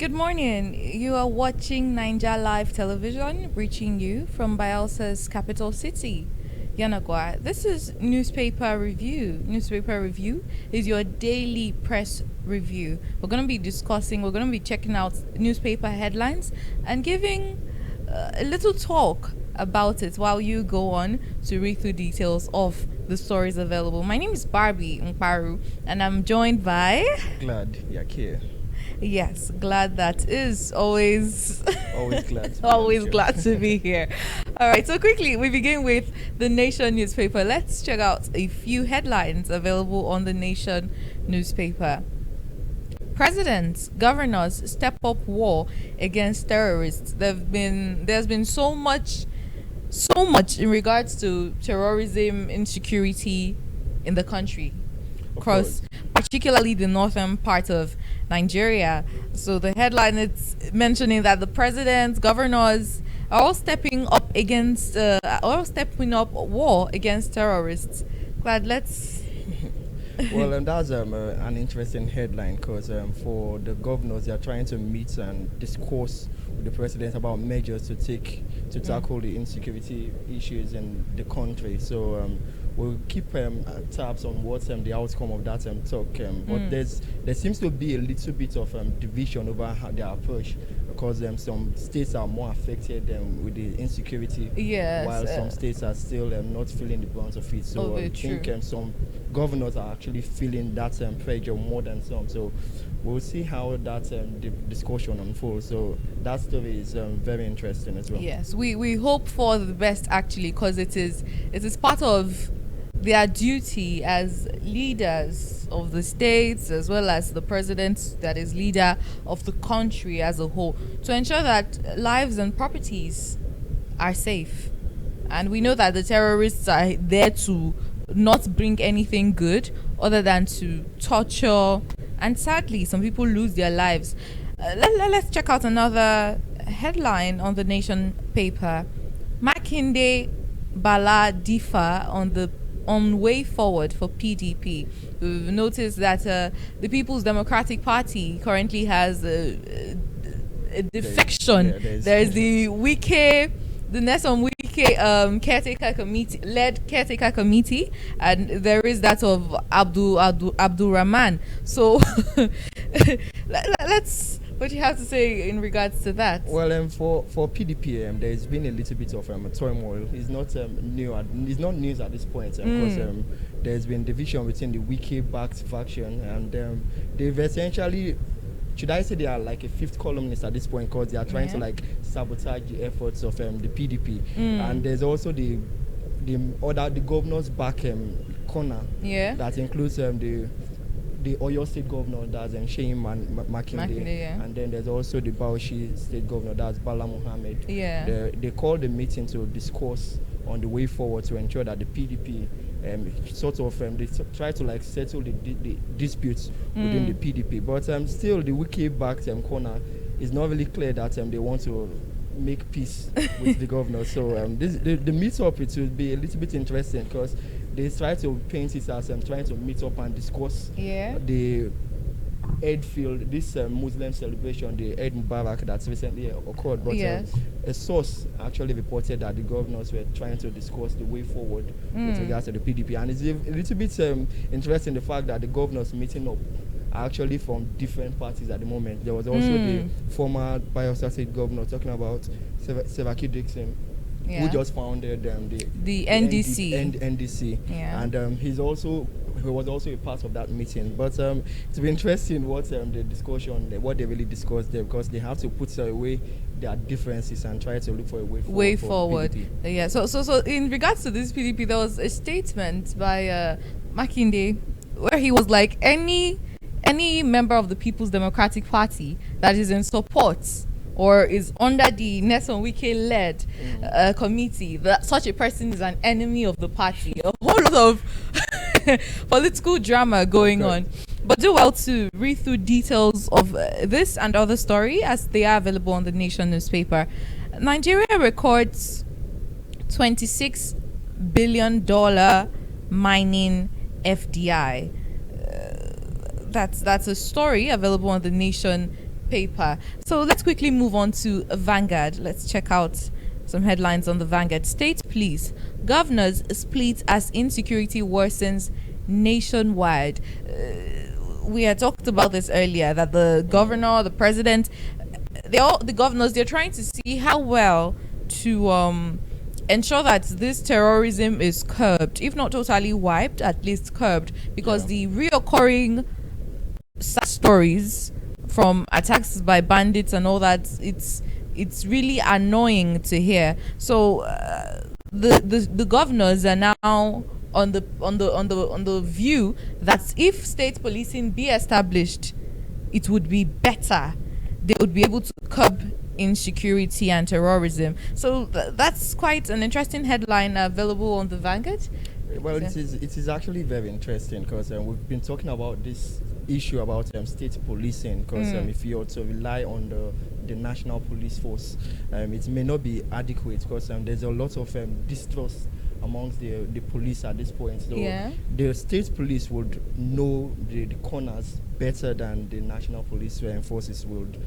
Good morning. You are watching Ninja Live Television, reaching you from Bielsa's capital city, Yanagwa. This is Newspaper Review. Newspaper Review is your daily press review. We're going to be checking out newspaper headlines and giving a little talk about it while you go on to read through details of the stories available. My name is Barbie Mkparu, and I'm joined by... Glad, Yakie. Yes, glad that is always Always glad. always glad to be here. All right, so quickly we begin with the Nation newspaper. Let's check out a few headlines available on the Nation newspaper. Presidents, governors step up war against terrorists. There's been so much in regards to terrorism, insecurity in the country, across particularly the northern part of Nigeria. So the headline is mentioning that the presidents, governors are all stepping up war against terrorists. Glad, let's. Well, that's an interesting headline because for the governors, they are trying to meet and discourse with the president about measures to take to tackle the insecurity issues in the country. So we'll keep tabs on what the outcome of that talk. But there seems to be a little bit of division over their approach because some states are more affected with the insecurity, Yes, while some states are still not feeling the brunt of it. So I think some governors are actually feeling that pressure more than some. So we'll see how that discussion unfolds. So that story is very interesting as well. Yes, we hope for the best actually, because it is part of their duty as leaders of the states as well as the president that is leader of the country as a whole to ensure that lives and properties are safe. And we know that the terrorists are there to not bring anything good other than to torture, and sadly some people lose their lives. Let's check out another headline on the Nation paper. Makinde Bala differ on way forward for PDP. We've noticed that the People's Democratic Party currently has a defection. There's the Wike, the Nelson Wike caretaker committee, and there is that of Abdul Rahman. So let's. What do you have to say in regards to that? Well, for PDP, there's been a little bit of turmoil. It's not new. It's not news at this point because there's been division between the Wiki-backed faction and they've essentially. Should I say they are like a fifth columnist at this point because they are trying to like sabotage the efforts of the PDP, and there's also the governor's back corner that includes the Oyo State Governor, that's Shein Makinde, and then there's also the Bauchi State Governor, that's Bala Mohammed. They called the meeting to discuss on the way forward to ensure that the PDP they try to like settle the disputes within the PDP. But still, the Wiki-backed corner is not really clear that they want to make peace with the governor. So the meet-up, it will be a little bit interesting because they try to paint it as trying to meet up and discuss the Eid field, this Muslim celebration, the Eid Mubarak that's recently occurred. But a source actually reported that the governors were trying to discuss the way forward with regards to the PDP. And it's a little bit interesting the fact that the governors meeting up are actually from different parties at the moment. There was also the former Bielsa State governor talking about Sevaki Dixon, who just founded the NDC. NDC. And he was also a part of that meeting. But it's been interesting what the discussion, what they really discussed there, because they have to put away their differences and try to look for a way forward. Yeah. So in regards to this PDP, there was a statement by Makinde where he was like, any member of the People's Democratic Party that is in support or is under the Nelson Wike-led committee, that such a person is an enemy of the party. A whole lot of political drama going on. But do well to read through details of this and other story as they are available on the Nation newspaper. Nigeria records $26 billion mining FDI. That's a story available on the Nation newspaper. So let's quickly move on to Vanguard. Let's check out some headlines on the Vanguard. State police, governors split as insecurity worsens nationwide. We had talked about this earlier, that the governor, the president, the governors, they're trying to see how well to ensure that this terrorism is curbed, if not totally wiped, at least curbed, because the reoccurring sad stories from attacks by bandits and all that, it's really annoying to hear. So the governors are now on the view that if state policing be established, it would be better. They would be able to curb insecurity and terrorism. So that's quite an interesting headline available on the Vanguard. Well, it is actually very interesting because we've been talking about this issue about state policing, because if you also rely on the national police force, it may not be adequate, because there's a lot of distrust amongst the police at this point. So the state police would know the corners better than the national police forces would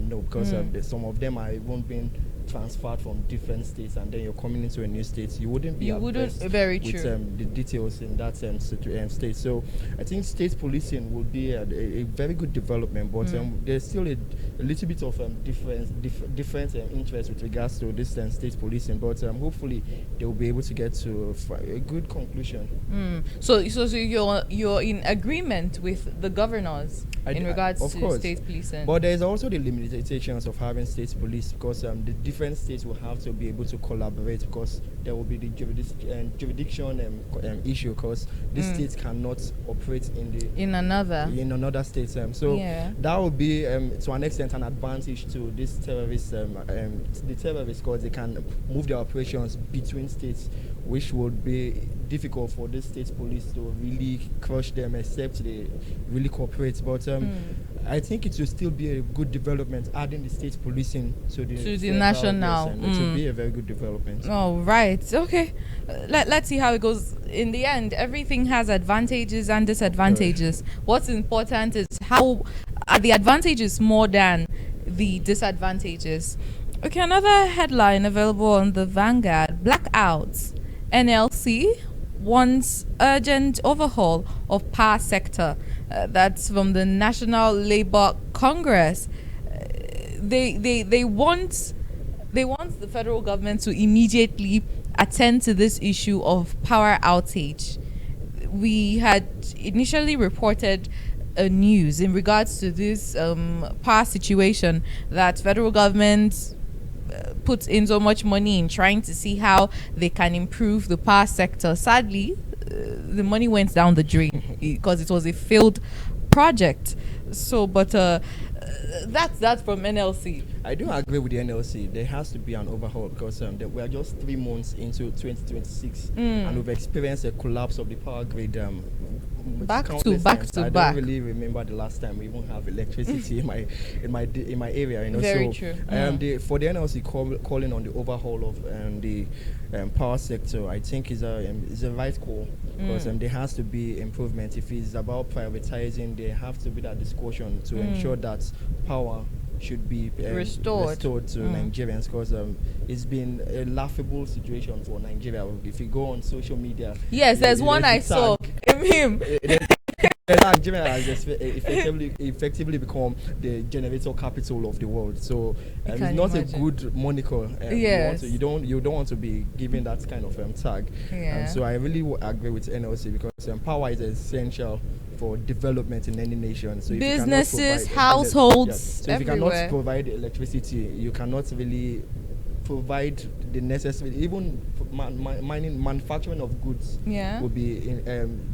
know, because some of them are even being transferred from different states, and then you're coming into a new state, you wouldn't be very true with the details in that state. So I think state policing will be a very good development, but there's still a little bit of different interest with regards to this state policing, but hopefully they will be able to get to a good conclusion. So you're in agreement with the governors in regards to state policing, but there's also the limitations of having state police, because the different states will have to be able to collaborate, because there will be the jurisdiction issue, because these states cannot operate in another state. So that will be to an extent an advantage to this terrorists, the terrorists, because they can move their operations between states, which would be difficult for the state police to really crush them except they really cooperate. But I think it will still be a good development, adding the state policing to the national. It will be a very good development. Oh, right. Okay. Let's see how it goes. In the end, everything has advantages and disadvantages. What's important is how are the advantages more than the disadvantages. Okay, another headline available on the Vanguard: blackouts. NLC wants urgent overhaul of power sector. That's from the National Labour Congress. They want the federal government to immediately attend to this issue of power outage. We had initially reported news in regards to this power situation, that federal government puts in so much money in trying to see how they can improve the power sector. Sadly, the money went down the drain because it was a failed project. So, but that's from NLC. I do agree with the NLC. There has to be an overhaul, because we are just 3 months into 2026, and we've experienced a collapse of the power grid. Back to I back. don't really remember the last time we even have electricity in my area. Very true. For the NLC calling on the overhaul of the power sector, I think is a right call, because there has to be improvement. If it's about privatizing, there have to be that discussion to ensure that power should be restored to Nigerians, because it's been a laughable situation for Nigeria. If you go on social media, there's one I saw him. Nigeria has effectively become the generator capital of the world. So it's not a good moniker. You don't want to be given that kind of tag. So I really agree with NLC, because power is essential for development in any nation. So businesses, households, so if you cannot provide electricity, you cannot really provide the necessary, even manufacturing of goods will be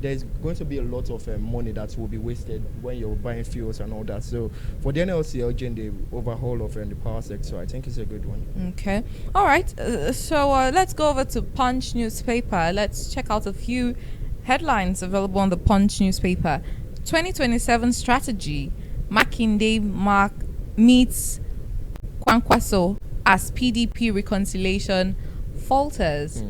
there's going to be a lot of money that will be wasted when you're buying fuels and all that. So for the NLC urging the overhaul of the power sector, I think it's a good one. Okay, all right. So let's go over to Punch newspaper. Let's check out a few headlines available on the Punch newspaper. 2027 strategy: Makinde meets Kwankwaso as PDP reconciliation falters.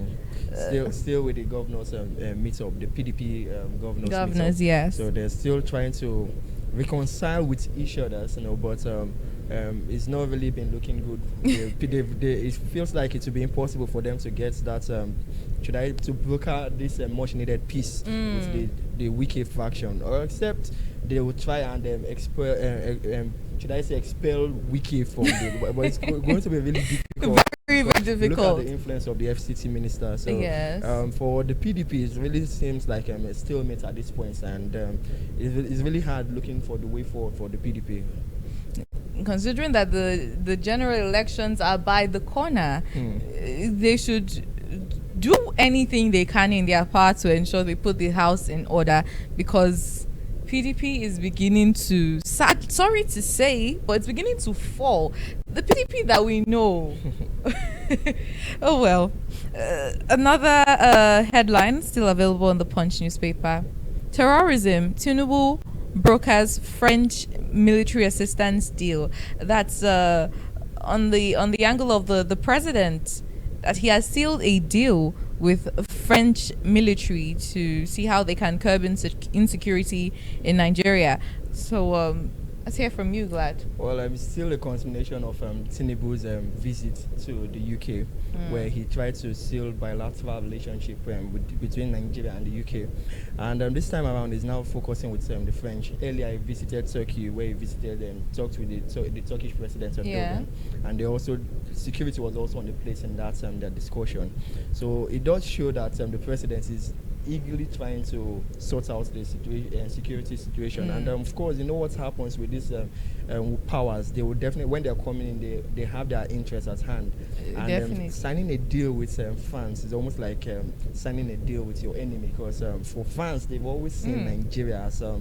Still with the governors meet up, the PDP governors, yes. So they're still trying to reconcile with each other, but it's not really been looking good. It feels like it will be impossible for them to get that. To broker this much needed peace with the wicked faction, or except they will try and expel. Expel Wiki from the, but it's going to be really difficult. Very difficult. Look at the influence of the FCT minister. So yes. For the PDP, it really seems like a stalemate at this point, and it's really hard looking for the way forward for the PDP. Considering that the general elections are by the corner, they should do anything they can in their power to ensure they put the house in order, because PDP is beginning to, sorry to say, but it's beginning to fall. The PDP that we know. Oh well. Another headline still available in the Punch newspaper. Terrorism. Tinubu brokers French military assistance deal. That's on the angle of the president, that he has sealed a deal with French military to see how they can curb insecurity in Nigeria. So let's hear from you, Glad. Well, it's still a continuation of Tinubu's visit to the UK, where he tried to seal bilateral relationship between Nigeria and the UK. And this time around, he's now focusing with the French. Earlier, he visited Turkey, where he visited and talked with the Turkish president Erdogan. And they also, security was also on the place in that discussion. So it does show that the president is eagerly trying to sort out the security situation. And of course, you know what happens with these powers. They will definitely, when they're coming in, they have their interests at hand. And signing a deal with France is almost like signing a deal with your enemy, because for France, they've always seen Nigeria as a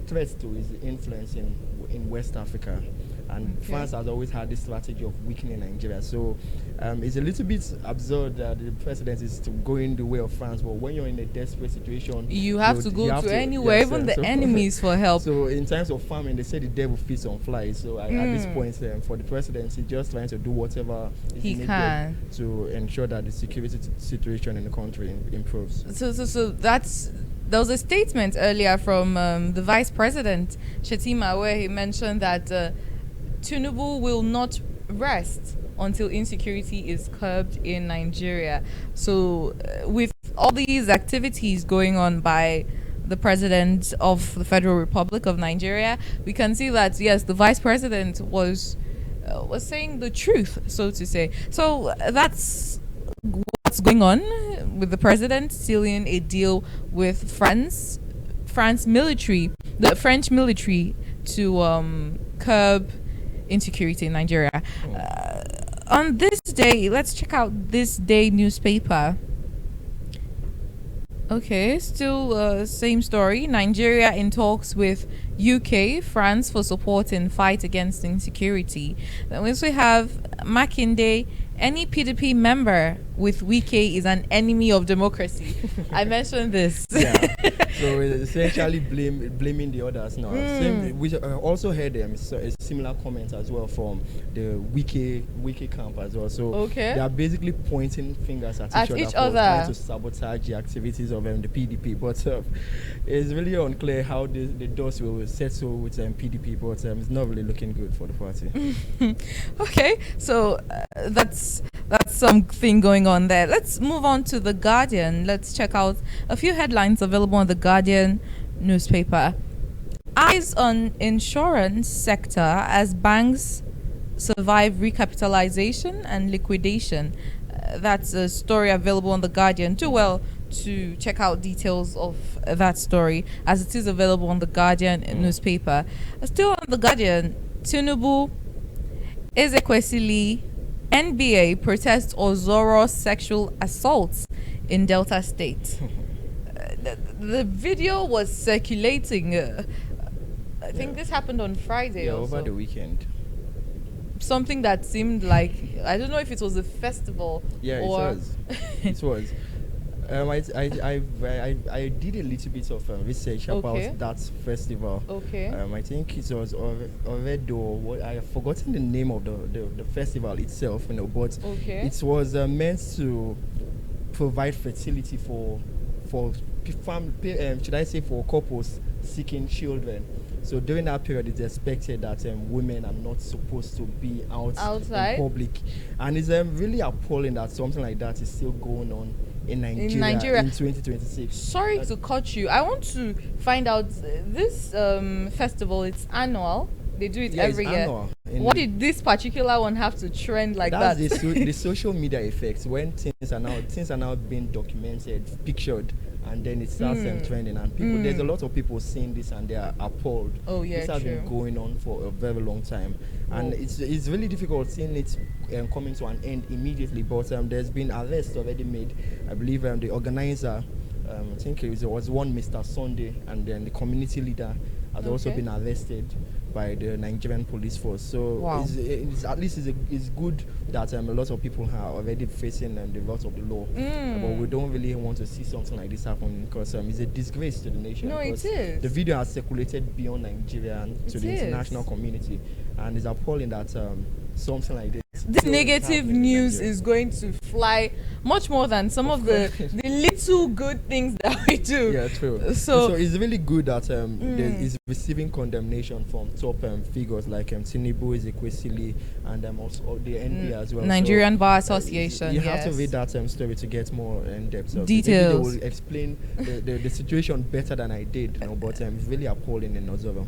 threat to his influence in West Africa. And France has always had this strategy of weakening Nigeria. So it's a little bit absurd that the president is going the way of France, but when you're in a desperate situation, you have to go to anywhere, even the enemies, for help. So in times of famine, they say the devil feeds on flies. So at this point, for the president, he's just trying to do whatever he can to ensure that the security situation in the country improves. So there was a statement earlier from the vice president, Shetima, where he mentioned that Tinubu will not rest until insecurity is curbed in Nigeria. So with all these activities going on by the president of the Federal Republic of Nigeria, we can see that, yes, the vice president was saying the truth, so to say. So that's what's going on with the president sealing a deal with France military, the French military, to curb insecurity in Nigeria. On this day, let's check out this day newspaper. Okay, still same story. Nigeria in talks with UK, France for support in fight against insecurity. Then we also have Makinde. Any PDP member with Wike is an enemy of democracy. I mentioned this. Yeah. So it's essentially blaming the others now. We also heard a similar comment as well from the Wike camp as well. So they are basically pointing fingers at each other, trying to sabotage the activities of the PDP. But it's really unclear how the dust will settle with PDP. But it's not really looking good for the party. Okay, so that's something going on there. Let's move on to The Guardian. Let's check out a few headlines available on The Guardian newspaper. Eyes on insurance sector as banks survive recapitalization and liquidation. That's a story available on The Guardian. Do well to check out details of that story, as it is available on The Guardian newspaper. Still on The Guardian, Tinubu, Ezekwesili, NBA protests Ozoro sexual assaults in Delta State. The video was circulating. I think this happened on Friday. Yeah, over the weekend. Something that seemed like, I don't know if it was a festival. Yeah, or it was. It was. I did a little bit of research about that festival. I think it was Oredo. I have forgotten the name of the festival itself, but it was meant to provide fertility for should I say for couples seeking children. So during that period, it's expected that women are not supposed to be Outside? in public, and it's really appalling that something like that is still going on in Nigeria in 2026. Sorry to cut you. I want to find out this festival. It's annual. They do it every year. Annual. What did this particular one have to trend like that? That's the social media effects when things are now being documented, pictured, and then it starts trending, and people there's a lot of people seeing this and they are appalled. Oh yeah, this has true. been going on for a very long time, and it's really difficult seeing it coming to an end immediately. But there's been arrests already made. I believe the organizer, I think it was one Mr. Sunday, and then the community leader has also been arrested by the Nigerian police force. So it's at least it's good that a lot of people are already facing the wrath of the law. But we don't really want to see something like this happen because it's a disgrace to the nation. No, it is. The video has circulated beyond Nigeria and to the international community, and it's appalling that something like this negative news is going to fly much more than some of the little good things that we do. Yeah, true. So it's really good that is receiving condemnation from top figures like Tinubu, Ezekwesili, and also the NB as well. Nigerian Bar Association. You have to read that story to get more in depth. Details. Maybe they will explain the situation better than I did, but it's really appalling in Ozovo.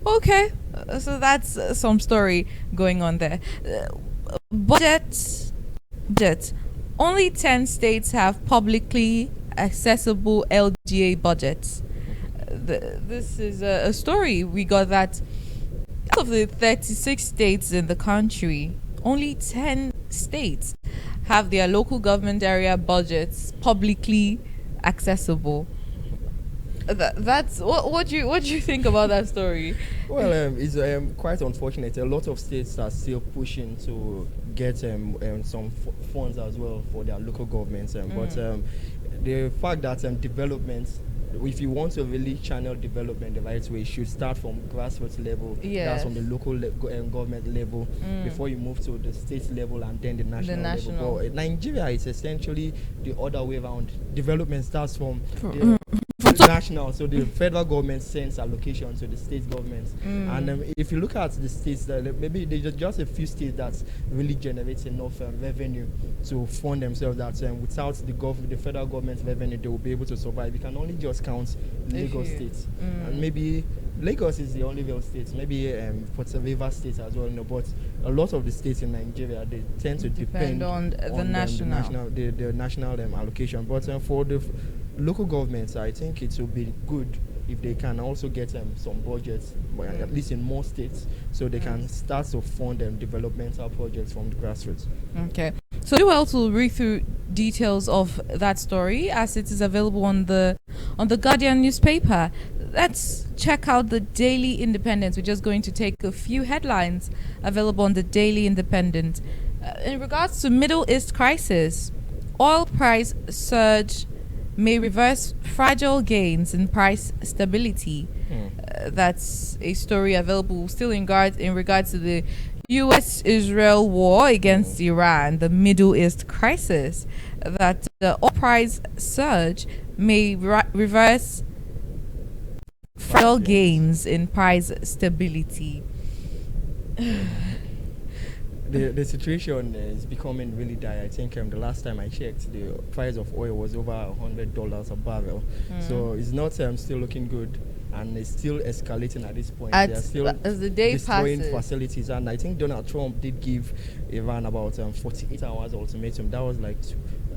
Okay, so that's some story going on there. Budget. Only 10 states have publicly accessible LGA budgets. This is a story. We got that out of the 36 states in the country, only 10 states have their local government area budgets publicly accessible. That's what do you think about that story? Well, it's quite unfortunate. A lot of states are still pushing to get some funds as well for their local governments, but the fact that development, if you want to really channel development the right way, it should start from grassroots level. That's from the local government level before you move to the state level and then the national level. But Nigeria is essentially the other way around. Development starts from the national, so the federal government sends allocation to the state governments, and if you look at the states, maybe there's just a few states that really generate enough revenue to fund themselves that without the federal government's revenue they will be able to survive. You can only just count Lagos State, and maybe Lagos is the only real state, maybe Port River State as well, but a lot of the states in Nigeria, they tend to depend on the national allocation. But for the local governments, I think it will be good if they can also get some budgets, at least in more states, so they can start to fund developmental projects from the grassroots. Okay, so do well to read through details of that story as it is available on the Guardian newspaper. Let's check out the Daily Independent. We're just going to take a few headlines available on the Daily Independent. In regards to Middle East crisis, oil price surge may reverse fragile gains in price stability. That's a story available still in regards to the U.S.-Israel war against Iran, the Middle East crisis, that the oil price surge may reverse fragile gains in price stability. The situation is becoming really dire. I think the last time I checked, the price of oil was over $100 a barrel. So it's not still looking good, and it's still escalating at this point. They are still as the day destroying passes. facilities, and I think Donald Trump did give Iran about 48 hours ultimatum. That was like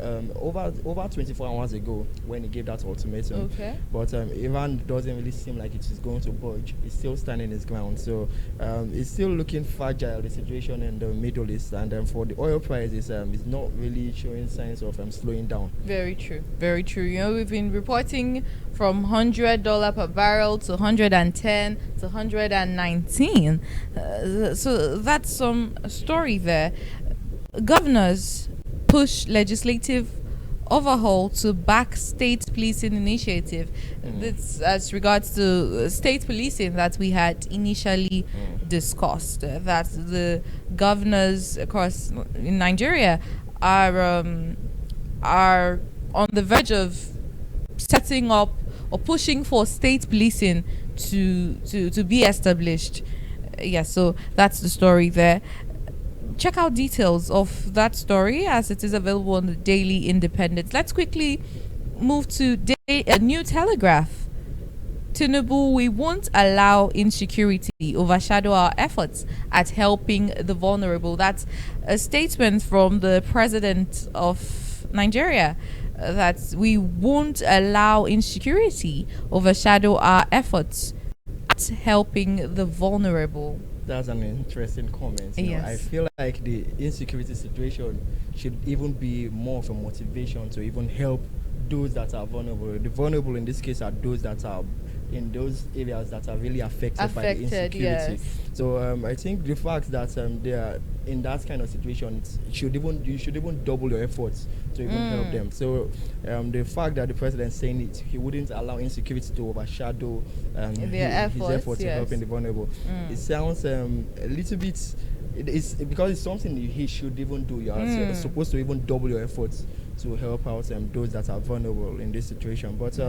over 24 hours ago when he gave that ultimatum. Okay. But Iran doesn't really seem like it is going to budge. It's still standing its ground. So it's still looking fragile, the situation in the Middle East. And for the oil prices, it's not really showing signs of slowing down. Very true. Very true. You know, we've been reporting from $100 per barrel to 110 to 119. So that's some story there. Governors push legislative overhaul to back state policing initiative. This as regards to state policing that we had initially discussed. That the governors across in Nigeria are on the verge of setting up or pushing for state policing to be established. Yeah, so that's the story there. Check out details of that story as it is available on the Daily Independent. Let's quickly move to a New Telegraph. Tinubu, we won't allow insecurity overshadow our efforts at helping the vulnerable. That's a statement from the president of Nigeria. That we won't allow insecurity overshadow our efforts at helping the vulnerable. That's an interesting comment. Yes. I feel like the insecurity situation should even be more of a motivation to even help those that are vulnerable. The vulnerable in this case are those that are in those areas that are really affected by the insecurity. Yes. So I think the fact that they are in that kind of situation, you should even double your efforts to even help them. So the fact that the president is saying it, he wouldn't allow insecurity to overshadow his efforts in helping the vulnerable. It sounds a little bit. It's because it's something he should even do. You are supposed to even double your efforts to help out those that are vulnerable in this situation. But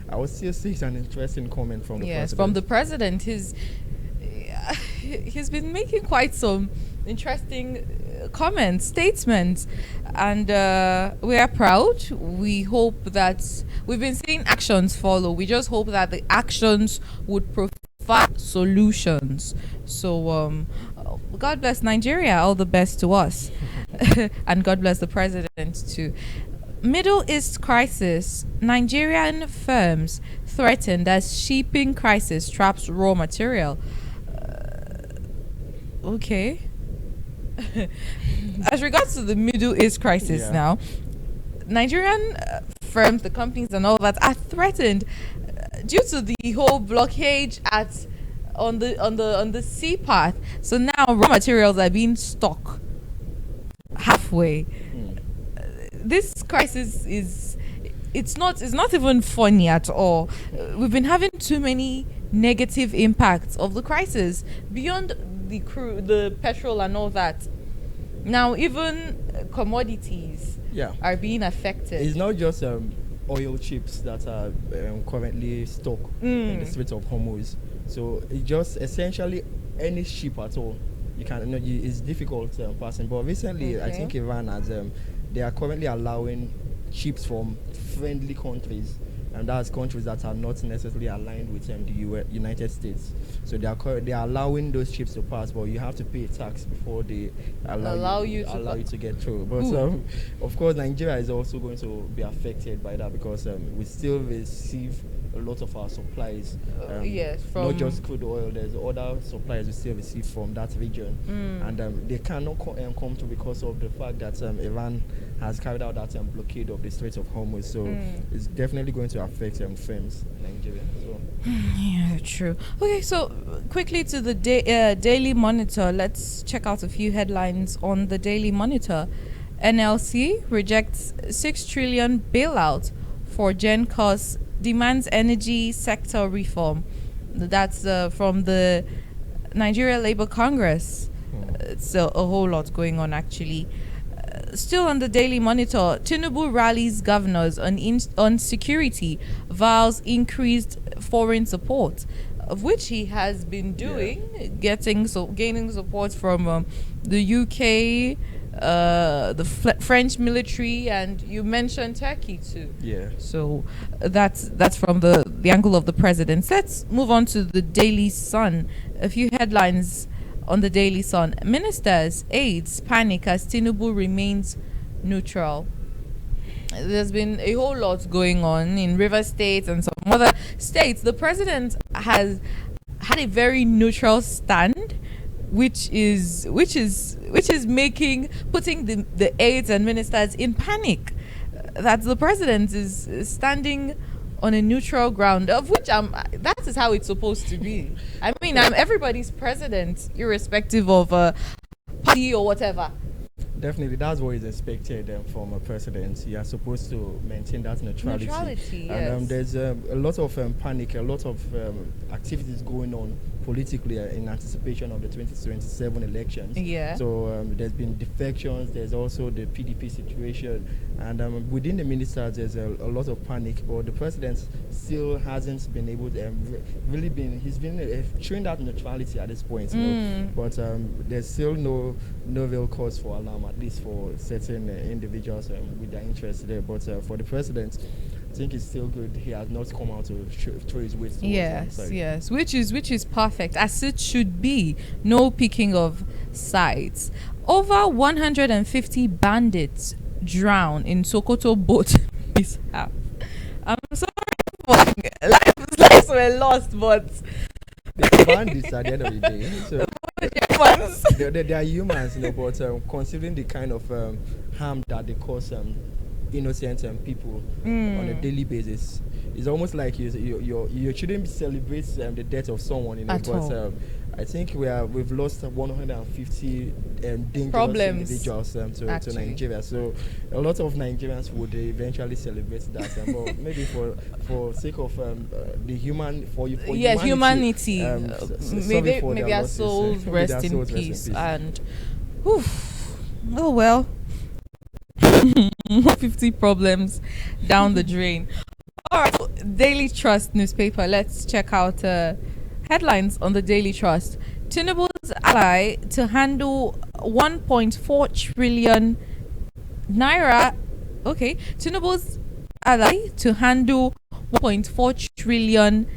I would still say it's an interesting comment from the president. Yes, from the president. He's been making quite some interesting comments, statements, and we are proud. We hope that we've been seeing actions follow. We just hope that the actions would provide solutions. So God bless Nigeria. All the best to us. And God bless the president too. Middle East crisis. Nigerian firms threatened as shipping crisis traps raw material. Okay. As regards to the Middle East crisis now, Nigerian firms, the companies and all that are threatened due to the whole blockade on the sea path. So now raw materials are being stuck halfway. This crisis it's not even funny at all. We've been having too many negative impacts of the crisis beyond the petrol and all that. Now even commodities are being affected. It's not just oil chips that are currently stuck in the Strait of Hormuz. So it's just essentially any ship at all. It's difficult passing. But recently, I think Iran has they are currently allowing ships from friendly countries, and that's countries that are not necessarily aligned with the United States. So they are allowing those ships to pass, but you have to pay a tax before they allow you to get through. But of course, Nigeria is also going to be affected by that because we still receive a lot of our supplies. From not just crude oil. There's other supplies we still receive from that region, and they cannot come through because of the fact that Iran has carried out that blockade of the Strait of Hormuz. So it's definitely going to affect firms in Nigeria as well. Yeah, true. Okay, so quickly to the Daily Monitor. Let's check out a few headlines on the Daily Monitor. NLC rejects 6 trillion bailout for GenCos, demands energy sector reform. That's from the Nigeria Labour Congress. It's a whole lot going on actually. Still on the Daily Monitor, Tinubu rallies governors on security, vows increased foreign support, of which he has been doing, gaining support from the UK, the French military, and you mentioned Turkey too. Yeah. So that's from the angle of the president. Let's move on to the Daily Sun. A few headlines on the Daily Sun. Ministers, aides panic as Tinubu remains neutral. There's been a whole lot going on in Rivers State and some other states. The president has had a very neutral stand, which is putting the aides and ministers in panic. That the president is standing on a neutral ground, of which that is how it's supposed to be. I mean, I'm everybody's president, irrespective of party or whatever. Definitely, that's what is expected from a president. You are supposed to maintain that neutrality. Yes. And there's a lot of panic, a lot of activities going on politically in anticipation of the 2027 elections. Yeah. So there's been defections. There's also the PDP situation, and within the ministers there's a lot of panic. But the president still hasn't been able to really been. He's been showing that neutrality at this point. You know? But there's still no real cause for alarm, at least for certain individuals with their interests there. But for the president, I think it's still good. He has not come out to throw his weight. Yes, which is perfect, as it should be. No picking of sides. Over 150 bandits drown in Sokoto boat mishap. I'm sorry for lives were lost, but the bandits at the end of the day. So they are humans, you know, but considering the kind of harm that they cause innocent people on a daily basis, it's almost like you shouldn't celebrate the death of someone, you know. But I think we've lost 150 dangerous individuals to Nigeria. So a lot of Nigerians would eventually celebrate that. But maybe for sake of the humanity, maybe our souls rest in peace. And oh well. 50 problems down the drain. All right, Daily Trust newspaper. Let's check out headlines on the Daily Trust. Tinubu's ally to handle 1.4 trillion naira. Okay, Tinubu's ally to handle 1.4 trillion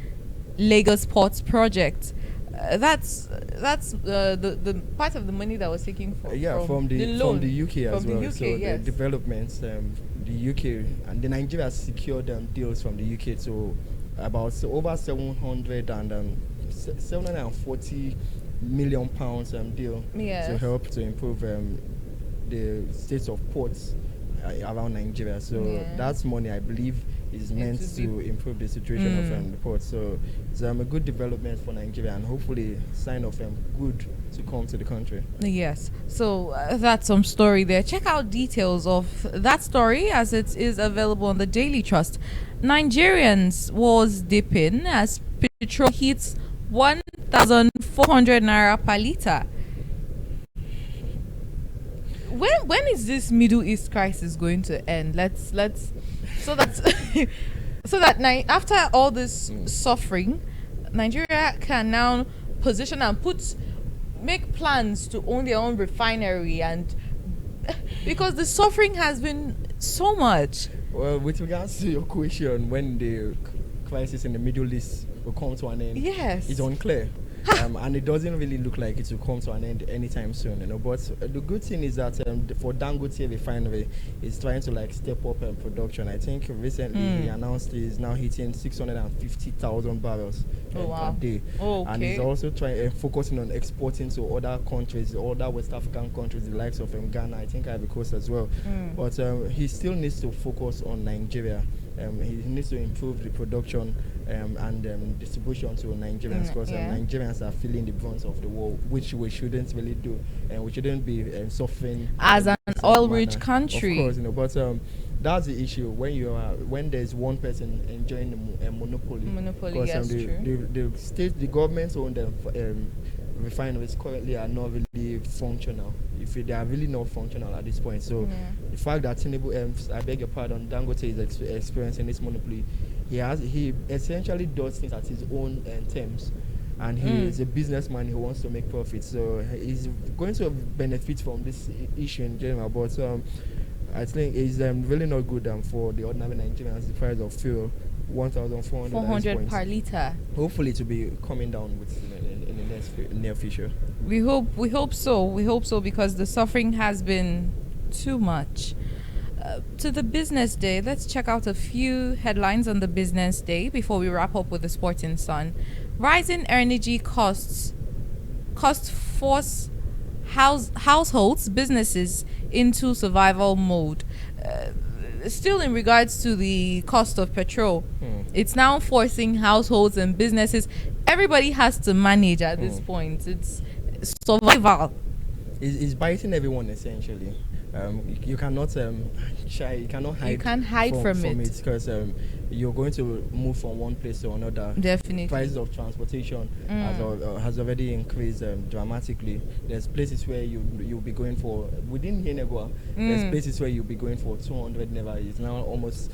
Lagos Ports project. That's the part of the money that was taken from the UK from as well. UK, so yes. The developments, the UK and the Nigeria has secured deals from the UK to about over 740 million pounds deal to help to improve the states of ports around Nigeria. So that's money, I believe, is meant to improve the situation of the port. So it's a good development for Nigeria, and hopefully sign of good to come to the country. Yes. So that's some story there. Check out details of that story as it is available on the Daily Trust. Nigerians was dipping as petrol hits 1,400 naira per litre. When is this Middle East crisis going to end? Let's so that after all this suffering, Nigeria can now position and make plans to own their own refinery, and because the suffering has been so much. Well, with regards to your question, when the crisis in the Middle East will come to an end, yes, it's unclear. And it doesn't really look like it will come to an end anytime soon, you know. But the good thing is that for Dangote refinery, is trying to step up production. I think recently he announced he is now hitting 650,000 barrels per day, and he's also trying focusing on exporting to other countries, other West African countries, the likes of Ghana, I think Ivory Coast as well. But he still needs to focus on Nigeria. He needs to improve the production and distribution to Nigerians, because Nigerians are feeling the brunt of the war, which we shouldn't really do, and we shouldn't be suffering as an oil-rich country. Of course, you know, but that's the issue when there's one person enjoying a monopoly. Yes, true. The government-owned refineries currently are not really functional. If they are really not functional at this point, so the fact that Tinubu, I beg your pardon, Dangote is experiencing this monopoly, he essentially does things at his own terms, and he is a businessman who wants to make profits. So he's going to benefit from this issue in general. But I think it's really not good for the ordinary Nigerians. The price of fuel, 1,400 per litre. Hopefully, to be coming down in the near future. We hope so. We hope so, because the suffering has been too much. To the business day, let's check out a few headlines on the business day before we wrap up with the Sporting Sun. Rising energy costs force households, businesses into survival mode. Still in regards to the cost of petrol, it's now forcing households and businesses. Everybody has to manage at this point. It's survival. It's biting everyone essentially. You cannot shy. You cannot hide. You can't hide from it, because you're going to move from one place to another. Definitely. Prices of transportation has already increased dramatically. There's places where you'll be going for within Yenegua. There's places where you'll be going for 200 never. It's now almost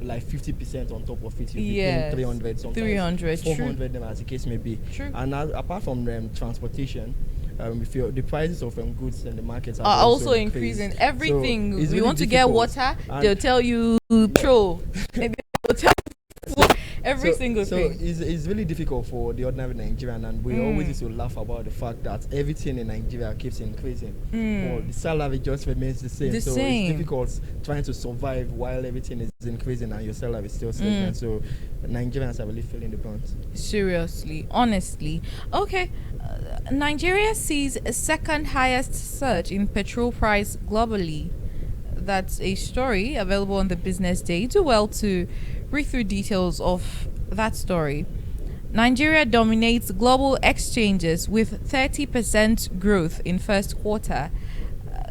like 50% on top of it. You'll be paying 300, sometimes 300, 400 never, as the case may be. True. And apart from transportation, the prices of goods in the markets are also increasing. Everything. So we really want to get water, they'll tell you petrol. Maybe they'll tell you every single thing. So it's really difficult for the ordinary Nigerian, and we always used to laugh about the fact that everything in Nigeria keeps increasing. But the salary just remains the same. It's difficult trying to survive while everything is increasing and your salary is still stagnant. So Nigerians are really feeling the brunt. Seriously, honestly. Okay. Nigeria sees a second highest surge in petrol price globally. That's a story available on the Business Day. Do well to read through details of that story. Nigeria dominates global exchanges with 30% growth in first quarter.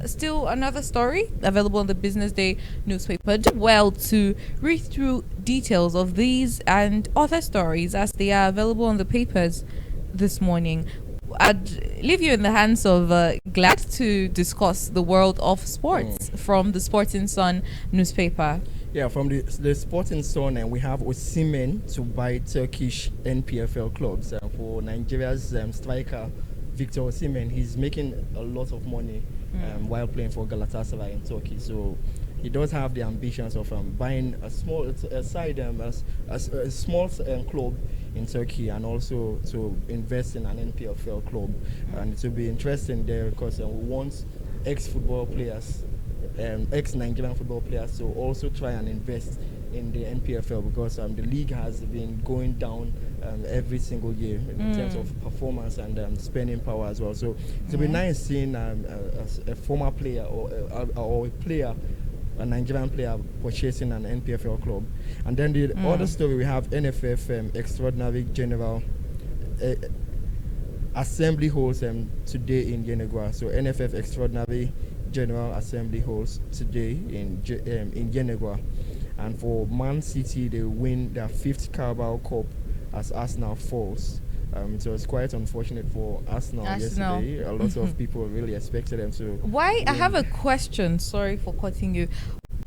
Still another story available on the Business Day newspaper. Do well to read through details of these and other stories as they are available on the papers this morning. I'd leave you in the hands of Glad to discuss the world of sports from the Sporting Sun newspaper. Yeah, from the Sporting Sun, and we have Osimhen to buy Turkish NPFL clubs for Nigeria's striker Victor Osimhen. He's making a lot of money while playing for Galatasaray in Turkey. So he does have the ambitions of buying a small club in Turkey, and also to invest in an NPFL club. And it will be interesting there because we want ex-football players, ex-Nigerian football players, to also try and invest in the NPFL, because the league has been going down every single year in terms of performance and spending power as well. So it will be nice seeing a former player or a player, a Nigerian player, purchasing an NPFL club. And then the other story, we have NFF Extraordinary General Assembly holds today in Yenegua. So NFF Extraordinary General Assembly holds today in Yenegua. And for Man City, they win their 5th Carabao Cup as Arsenal falls. So it's quite unfortunate for Arsenal yesterday. A lot of people really expected them to win. I have a question. Sorry for cutting you.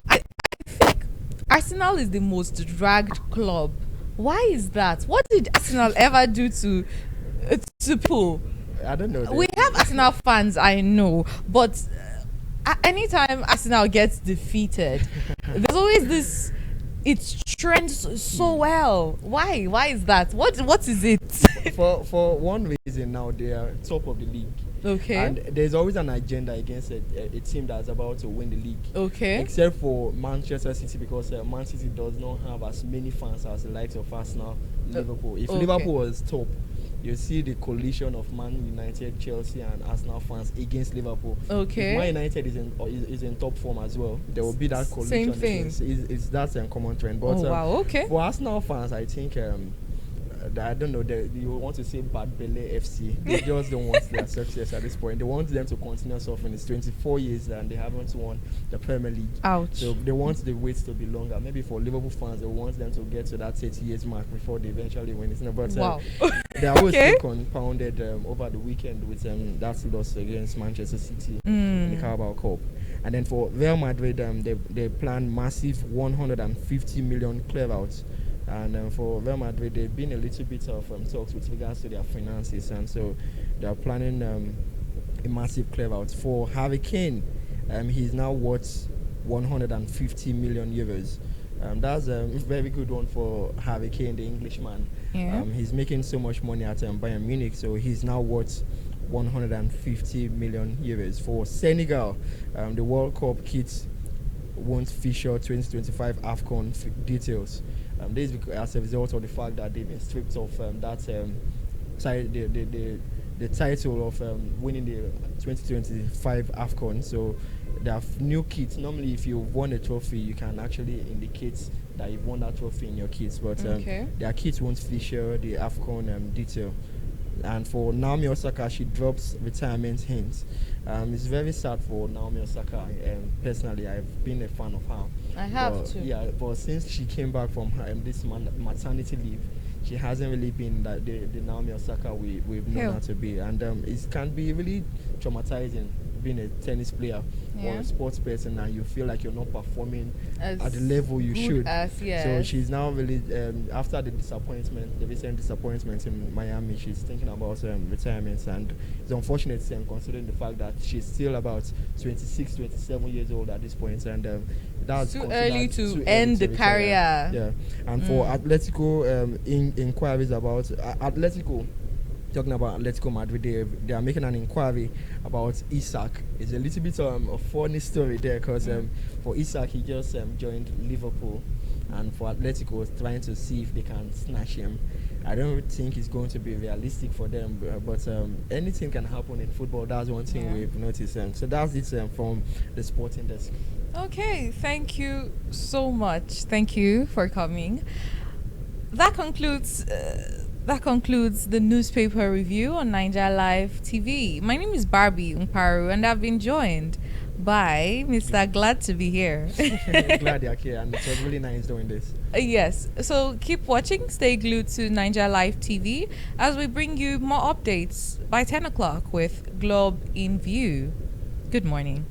I think Arsenal is the most dragged club. Why is that? What did Arsenal ever do to people? I don't know. We have Arsenal fans, I know, but anytime Arsenal gets defeated, there's always this. It trends so well. Why? Why is that? What is it? For one reason, now they are top of the league. Okay. And there's always an agenda against a team that's about to win the league. Okay. Except for Manchester City, because Man City does not have as many fans as the likes of Arsenal, Liverpool. If Liverpool was top, you see the collision of Man United, Chelsea, and Arsenal fans against Liverpool. Okay. If Man United is in top form as well, there will be that collision. Same thing. It's that common trend. But wow. Okay. For Arsenal fans, I think I don't know, you want to say Bad Belle FC. They just don't want their success at this point. They want them to continue suffering. It's 24 years and they haven't won the Premier League. Ouch. So they want the wait to be longer. Maybe for Liverpool fans, they want them to get to that 30 years mark before they eventually win. It's never wow. They are always still compounded over the weekend with that loss against Manchester City in the Carabao Cup. And then for Real Madrid, they plan massive 150 million clear-outs. And for Real Madrid, they've been a little bit of talks with regards to their finances, and so they are planning a massive clear-out. For Harry Kane, he's now worth 150 million euros. That's a very good one for Harry Kane, the Englishman. Yeah. He's making so much money at Bayern Munich, so he's now worth 150 million euros. For Senegal, the World Cup kit won't feature 2025 AFCON details. This is as a result of the fact that they've been stripped of the title of winning the 2025 AFCON. So they have new kits. Normally, if you've won a trophy, you can actually indicate that you've won that trophy in your kits. But their kits won't feature the AFCON detail. And for Naomi Osaka, she drops retirement hints. It's very sad for Naomi Osaka. Personally, I've been a fan of her. I have But, too. yeah, but since she came back from her, this maternity leave, she hasn't really been like the Naomi Osaka we've known Ew. her to be. And it can be really traumatizing being a tennis player or Yeah. a sports person, and you feel like you're not performing As at the level you good should. as, yes. So she's now really, after the recent disappointment in Miami, she's thinking about retirement, and it's unfortunate considering the fact that she's still about 26, 27 years old at this point, and that's Too considered early to too early end the retire. career. Yeah, and for Atletico, inquiries about Atletico. Talking about Atletico Madrid, they are making an inquiry about Isak. It's a little bit a funny story there because for Isak, he just joined Liverpool, and for Atletico, trying to see if they can snatch him. I don't think it's going to be realistic for them, but anything can happen in football. That's one thing we've noticed. So that's it from the sporting desk. Okay, thank you so much. Thank you for coming. That concludes the newspaper review on Niger Live TV. My name is Barbie Mkparu, and I've been joined by Mr. Glad to be here. Glad you're here, and it was really nice doing this. Yes, so keep watching. Stay glued to Niger Live TV as we bring you more updates by 10 o'clock with Globe in View. Good morning.